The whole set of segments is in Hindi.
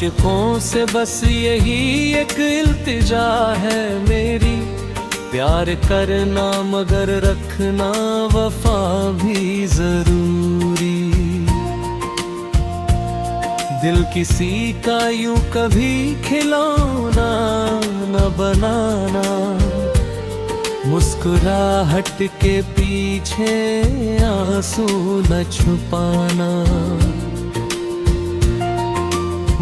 आशिकों से बस यही एक इल्तिजा है मेरी, प्यार करना मगर रखना वफा भी जरूरी। दिल किसी का यूं कभी खिलौना न बनाना, मुस्कुराहट के पीछे आंसू न छुपाना।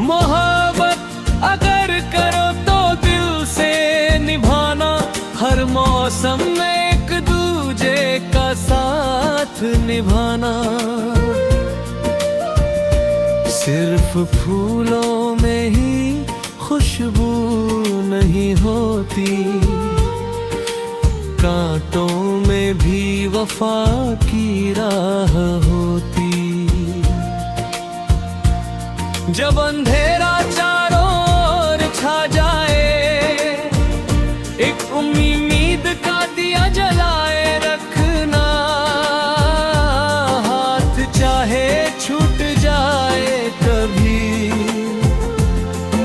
मोहब्बत अगर करो तो दिल से निभाना, हर मौसम में एक दूजे का साथ निभाना। सिर्फ फूलों में ही खुशबू नहीं होती, कांटों में भी वफा की राह होती। जब अंधेरा चारों ओर छा जाए, एक उम्मीद का दिया जलाए रखना। हाथ चाहे छूट जाए कभी,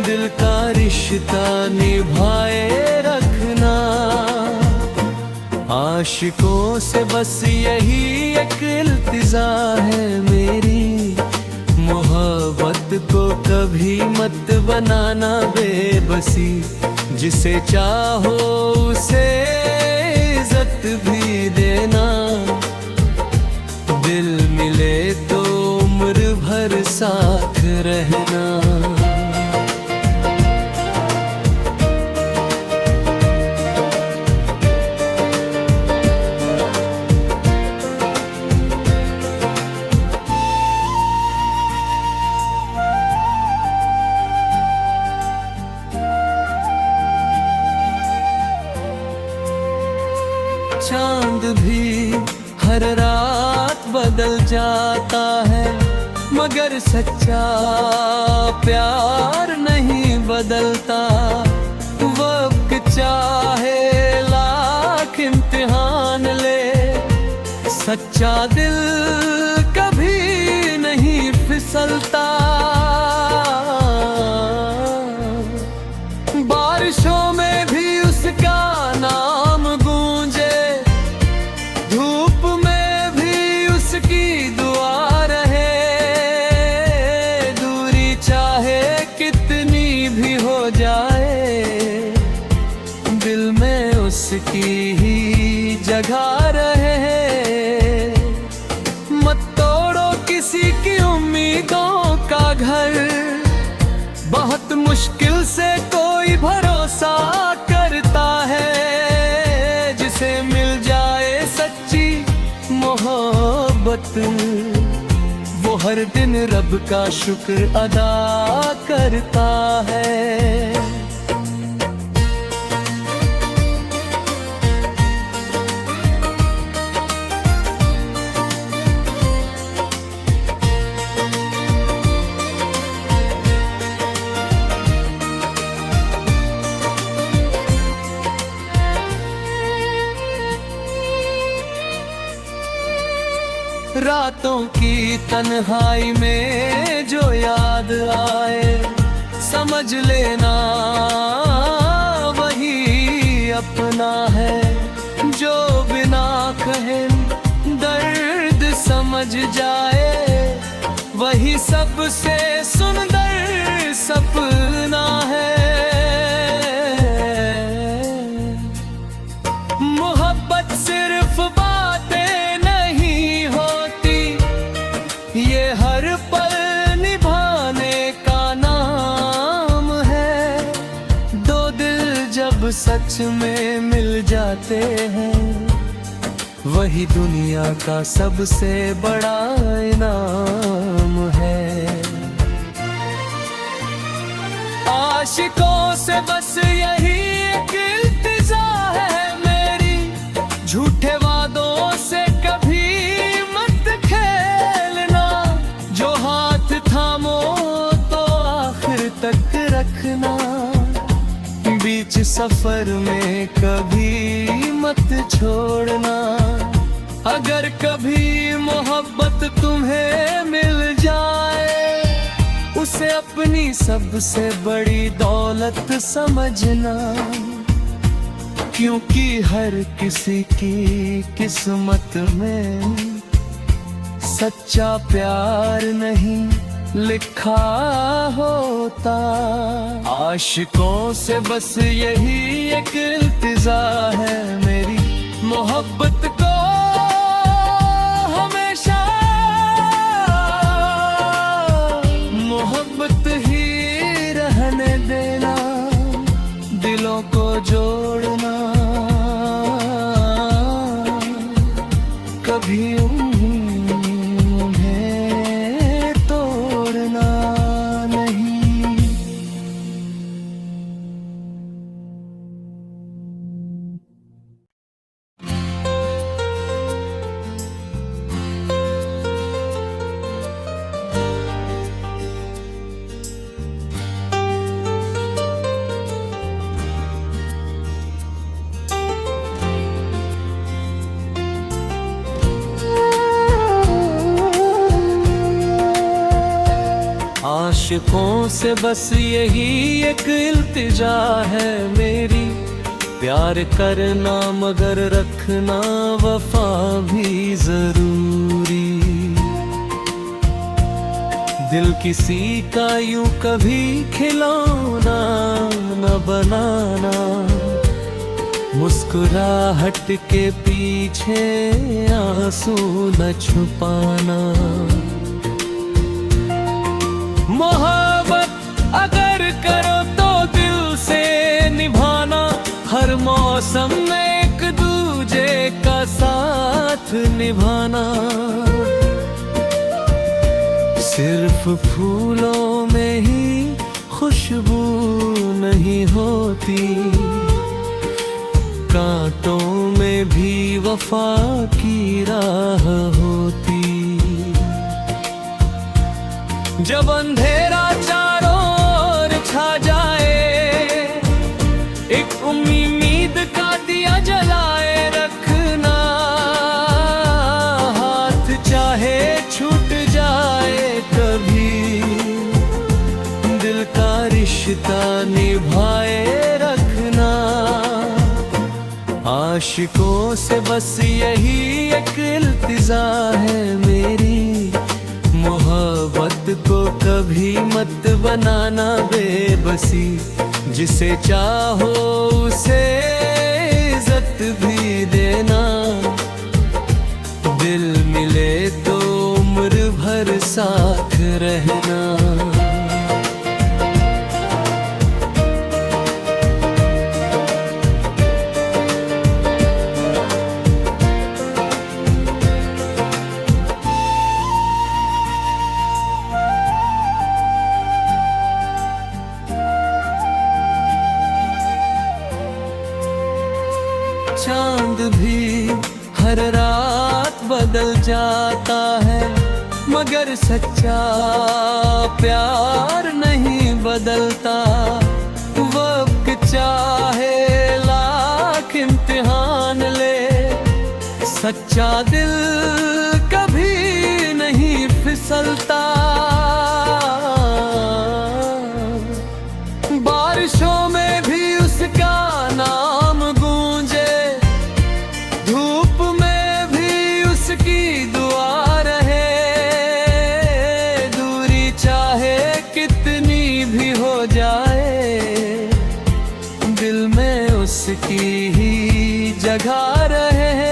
दिल का रिश्ता निभाए रखना। आशिकों से बस यही एक इल्तिजा है मेरी, मोहब्बत को कभी मत बनाना बेबसी। जिसे चाहो उसे इज्जत भी देना, दिल मिले तो उम्र भर साथ रहना। चांद भी हर रात बदल जाता है, मगर सच्चा प्यार नहीं बदलता। वक्त चाहे लाख इम्तिहान ले, सच्चा दिल कभी नहीं फिसलता। बारिशों में भी उसका नाम गूंजे, धूप में भी उसकी दुआ रहे। दूरी चाहे कितनी भी हो जाए, दिल में उसकी ही जगह रहे। मत तोड़ो किसी की उम्मीदों का घर, बहुत मुश्किल से कोई भरोसा करता है। जिसे मिल जाए सच्ची मोहब्बत, वो हर दिन रब का शुक्र अदा करता है। रातों की तन्हाई में जो याद आए, समझ लेना वही अपना है। जो बिना कहे दर्द समझ जाए, वही सबसे सुंदर सपना है। मोहब्बत सिर्फ बातें नहीं होती, ये हर पल निभाने का नाम है। दो दिल जब सच में मिल जाते हैं, वही दुनिया का सबसे बड़ा इनाम है। आशिकों से बस यही एक इल्तिजा है मेरी, झूठे वादों से कभी मत खेलना। जो हाथ थामो तो आखिर तक रखना, बीच सफर में कभी मत छोड़ना। अगर कभी मोहब्बत तुम्हें मिल जाए, उसे अपनी सबसे बड़ी दौलत समझना, क्योंकि हर किसी की किस्मत में सच्चा प्यार नहीं लिखा होता। आशिकों से बस यही एक इल्तिजा है मेरी, मोहब्बत को हमेशा मोहब्बत ही रहने देना, दिलों को जोड़ना कभी आशिकों से बस यही एक इल्तिजा है मेरी, प्यार करना मगर रखना वफा भी जरूरी। दिल किसी का यूं कभी खिलौना न बनाना, मुस्कुराहट के पीछे आंसू न छुपाना। मोहब्बत अगर करो तो दिल से निभाना, हर मौसम में एक दूजे का साथ निभाना। सिर्फ फूलों में ही खुशबू नहीं होती, कांटों में भी वफा की राह होती। जब अंधेरा चारों ओर छा जाए, एक उम्मीद का दिया जलाए रखना। हाथ चाहे छूट जाए कभी, दिल का रिश्ता निभाए रखना। आशिकों से बस यही एक इल्तिजा है मेरी, मोहब्बत को कभी मत बनाना बेबसी। जिसे चाहो उसे इज्जत भी देना, दिल मिले तो उम्र भर साथ रहना। चांद भी हर रात बदल जाता है, मगर सच्चा प्यार नहीं बदलता। वक्त चाहे लाख इम्तिहान ले, सच्चा दिल कभी नहीं फिसलता। बारिशों में भी उसका नाम गूंजे, धूप में भी उसकी दुआ रहे। दूरी चाहे कितनी भी हो जाए, दिल में उसकी ही जगह रहे।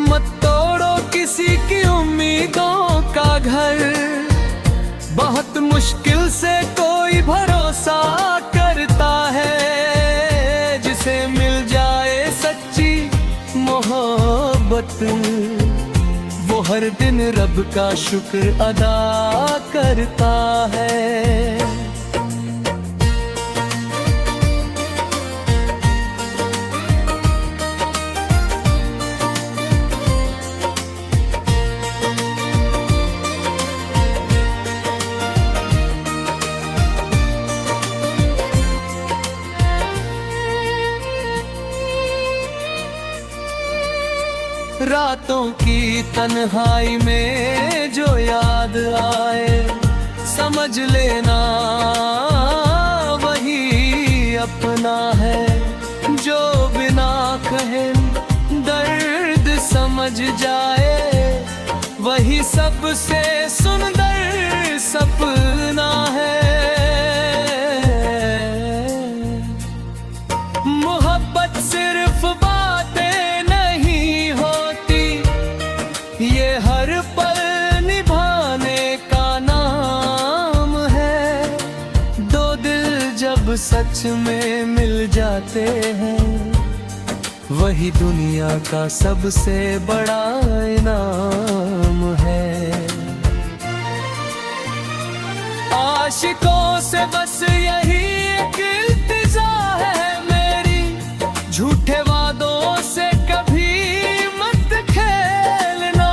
मत तोड़ो किसी की उम्मीदों का घर, बहुत मुश्किल से कोई भरोसा करता है। जिसे मिल जाए सच्ची मोहब्बत, वो हर दिन रब का शुक्र अदा करता है। रातों की तन्हाई में जो याद आए, समझ लेना वही अपना है। जो बिना कहे दर्द समझ जाए वही सबसे सुंदर सपना है। मोहब्बत सिर्फ बातें नहीं होती, ये हर पल निभाने का नाम है। दो दिल जब सच में मिल जाते हैं वही दुनिया का सबसे बड़ा इनाम है। आशिकों से बस यही एक इल्तिजा है मेरी, झूठे वादों से कभी मत खेलना।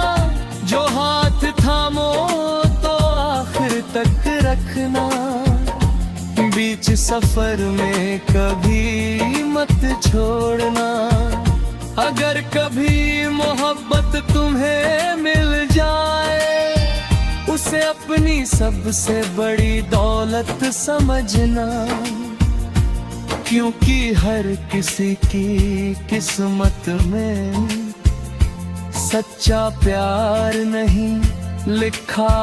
जो हाथ थामो तो आखिर तक रखना, बीच सफर में कभी मत छोड़ना। अगर कभी मोहब्बत तुम्हें मिल जाए उसे अपनी सबसे बड़ी दौलत समझना, क्योंकि हर किसी की किस्मत में सच्चा प्यार नहीं लिखा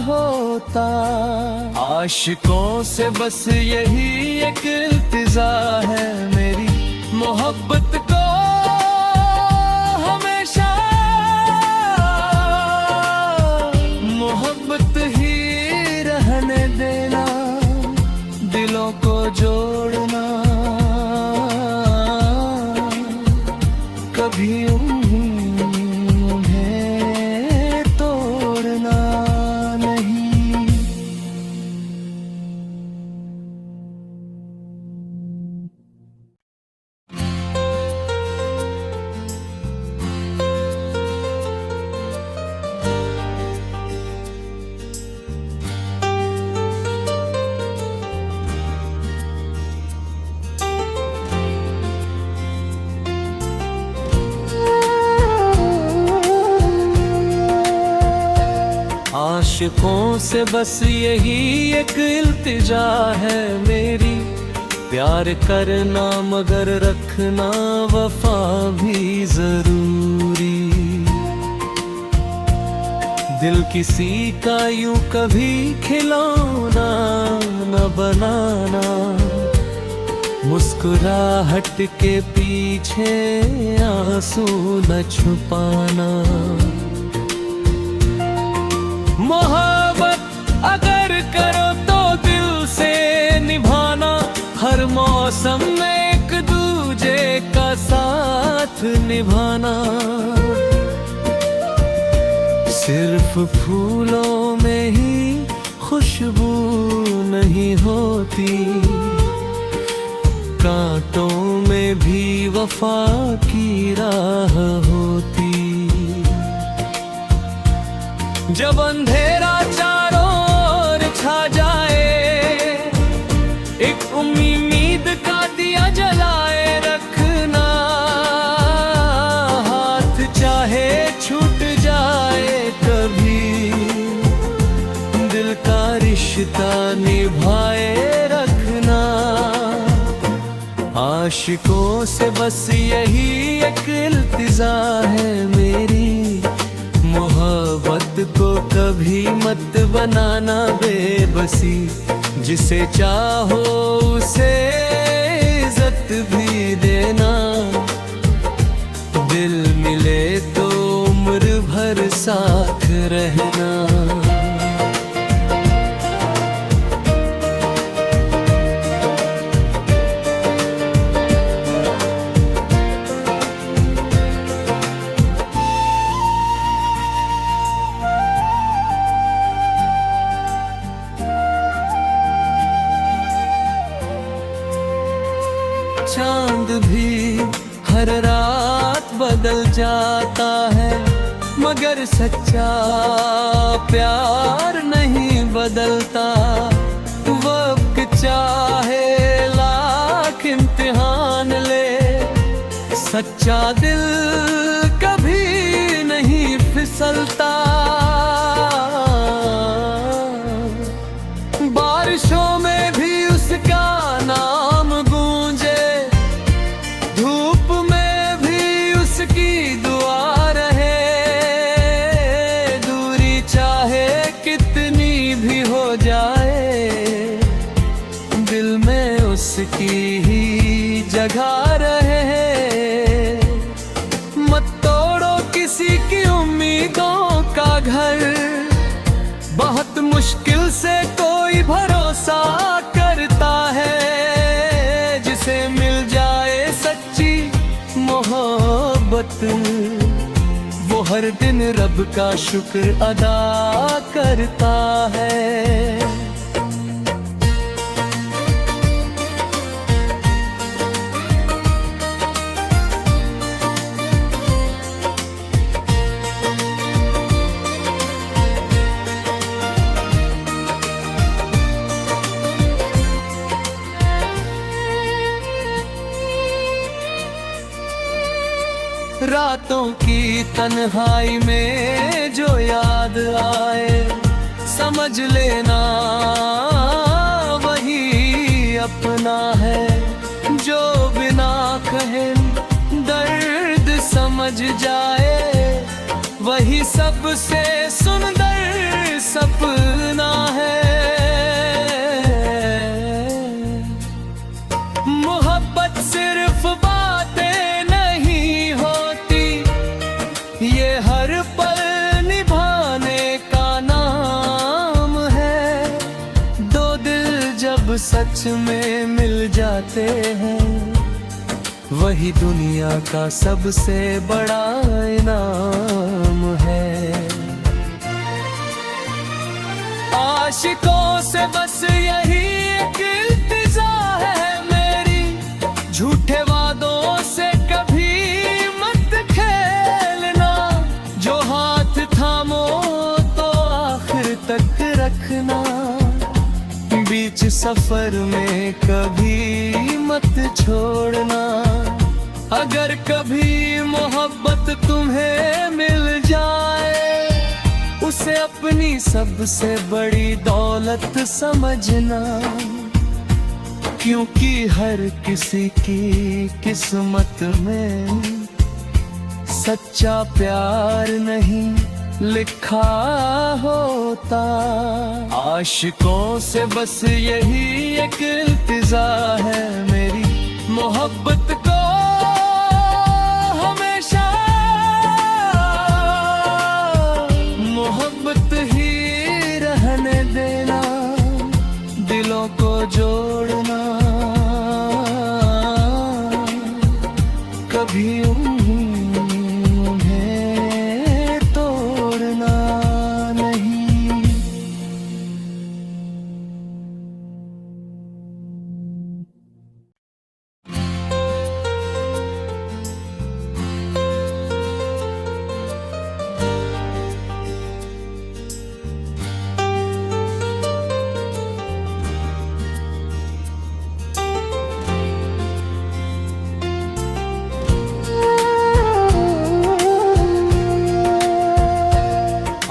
होता। आशिकों से बस यही एक इल्तिजा है मेरी, मोहब्बत को हमेशा मोहब्बत ही रहने देना। दिलों को जोड़ना कभी आशिकों से बस यही एक इल्तिजा है मेरी, प्यार करना मगर रखना वफा भी जरूरी। दिल किसी का यूं कभी खिलौना न बनाना, मुस्कुराहट के पीछे आंसू न छुपाना। मोहब्बत अगर करो तो दिल से निभाना, हर मौसम में एक दूजे का साथ निभाना। सिर्फ फूलों में ही खुशबू नहीं होती, कांटों में भी वफा की राह होती। जब अंधेरा चारों ओर छा जाए एक उम्मीद का दिया जलाए रखना। हाथ चाहे छूट जाए कभी, दिल का रिश्ता निभाए रखना। आशिकों से बस यही एक इल्तिजा है मेरी, मोहब्बत को कभी मत बनाना बेबसी। जिसे चाहो उसे इज्जत भी देना, दिल मिले तो उम्र भर साथ रहना। चांद भी हर रात बदल जाता है, मगर सच्चा प्यार नहीं बदलता। वक्त चाहे लाख इम्तिहान ले, सच्चा दिल कभी नहीं फिसलता। मुश्किल से कोई भरोसा करता है, जिसे मिल जाए सच्ची मोहब्बत, वो हर दिन रब का शुक्र अदा करता है। रातों की तन्हाई में जो याद आए, समझ लेना वही अपना है। जो बिना कहे दर्द समझ जाए, वही सबसे सुंदर सपना है। मोहब्बत सिर्फ बातें नहीं होती, ये हर पल निभाने का नाम है। दो दिल जब सच में मिल जाते हैं, वही दुनिया का सबसे बड़ा इनाम है। आशिकों से बस यही एक इल्तिजा है मेरी, झूठे वादों से कभी मत खेलना। जो हाथ थामो तो आखिर तक रखना, बीच सफर में कभी मत छोड़ना। अगर कभी मोहब्बत तुम्हें मिल जाए, उसे अपनी सबसे बड़ी दौलत समझना, क्योंकि हर किसी की किस्मत में सच्चा प्यार नहीं लिखा होता। आशिकों से बस यही एक इल्तिजा है मेरी, मोहब्बत को हमेशा मोहब्बत ही रहने देना, दिलों को जोड़ना, कभी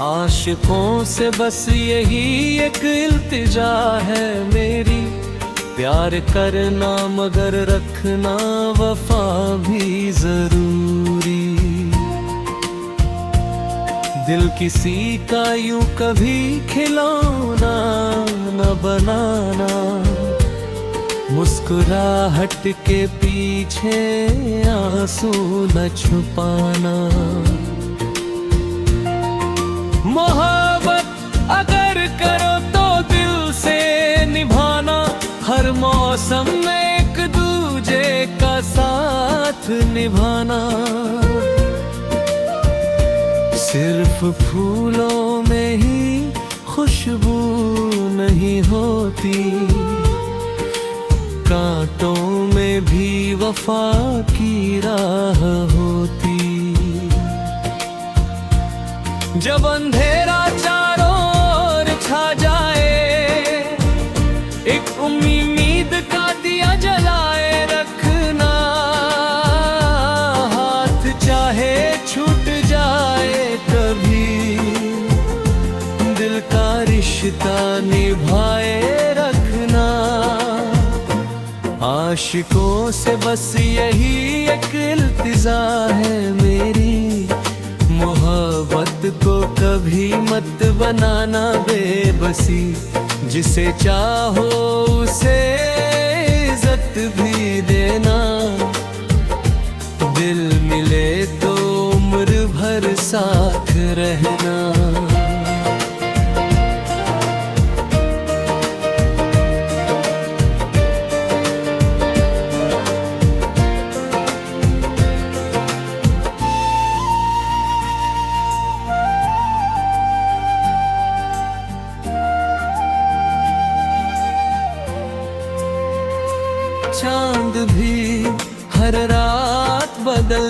आशिकों से बस यही एक इल्तिजा है मेरी, प्यार करना मगर रखना वफा भी जरूरी। दिल किसी का यूं कभी खिलौना न बनाना, मुस्कुराहट के पीछे आंसू न छुपाना। मोहब्बत अगर करो तो दिल से निभाना, हर मौसम में एक दूजे का साथ निभाना। सिर्फ फूलों में ही खुशबू नहीं होती, कांटों में भी वफा की राह होती। जब अंधेरा चारों ओर छा जाए, एक उम्मीद का दिया जलाए रखना। हाथ चाहे छूट जाए कभी, दिल का रिश्ता निभाए रखना। आशिकों से बस यही एक इल्तिजा है मेरी, मोहब्बत को कभी मत बनाना बेबसी। जिसे चाहो उसे इज्जत भी देना, दिल मिले तो उम्र भर साथ रहना।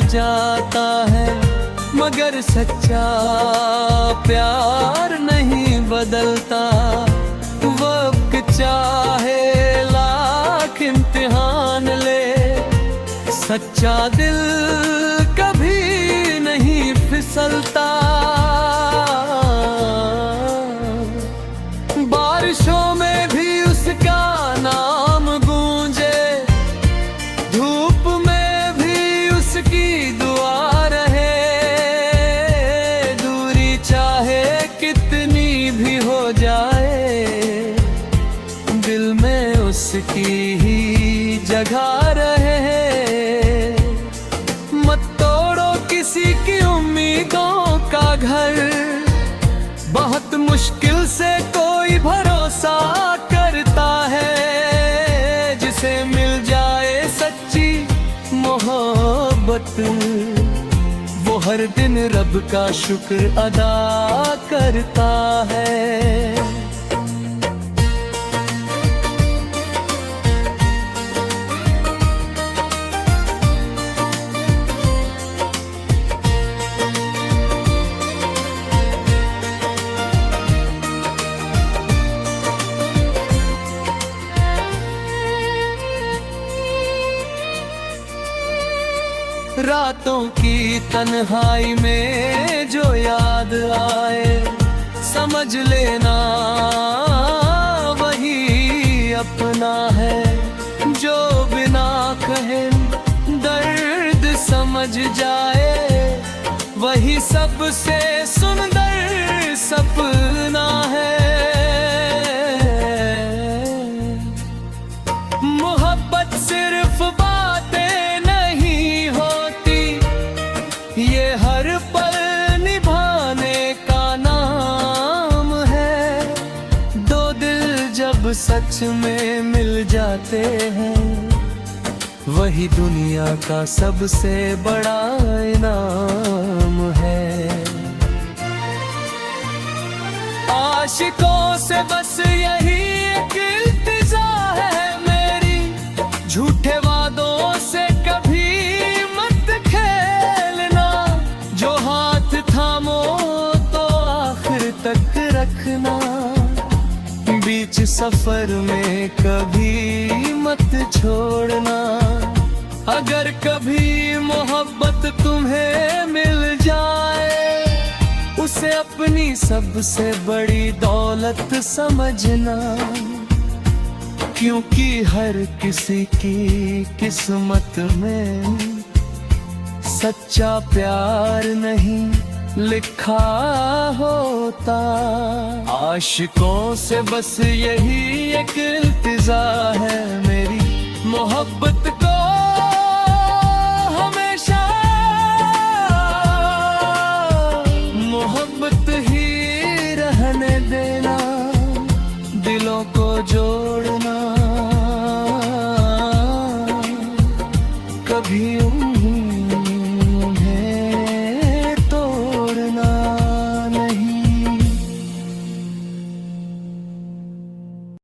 जाता है, मगर सच्चा प्यार नहीं बदलता। वक्त चाहे लाख इम्तिहान ले, सच्चा दिल कभी नहीं फिसलता। बारिशों में भी उसका नाम गूंजे, धूप में भी उसकी दुआ रहे। दूरी चाहे कितनी भी हो जाए, दिल में उसकी ही जगह रहे। मत तोड़ो किसी की उम्मीदों का घर, बहुत मुश्किल से कोई भरोसा करता है। जिसे मिल जाए सच्ची मोहब्बत, वो हर दिन रब का शुक्र अदा करता है। रातों की तन्हाई में जो याद आए, समझ लेना वही अपना है। जो बिना कहे दर्द समझ जाए, वही सबसे सुंदर सपना है। मोहब्बत सिर्फ बातें नहीं होती, ये हर पल निभाने का नाम है। दो दिल जब सच में मिल जाते हैं, वही दुनिया का सबसे बड़ा इनाम है। आशिकों से बस यही एक इल्तिजा है मेरी, झूठे वादों से कभी मत खेलना। जो हाथ थामो तो आखिर तक रखना, बीच सफर में कभी मत छोड़ना। अगर कभी मोहब्बत तुम्हें मिल जाए, उसे अपनी सबसे बड़ी दौलत समझना। क्योंकि हर किसी की किस्मत में सच्चा प्यार नहीं लिखा होता। आशिकों से बस यही एक इल्तिजा है मेरी, मोहब्बत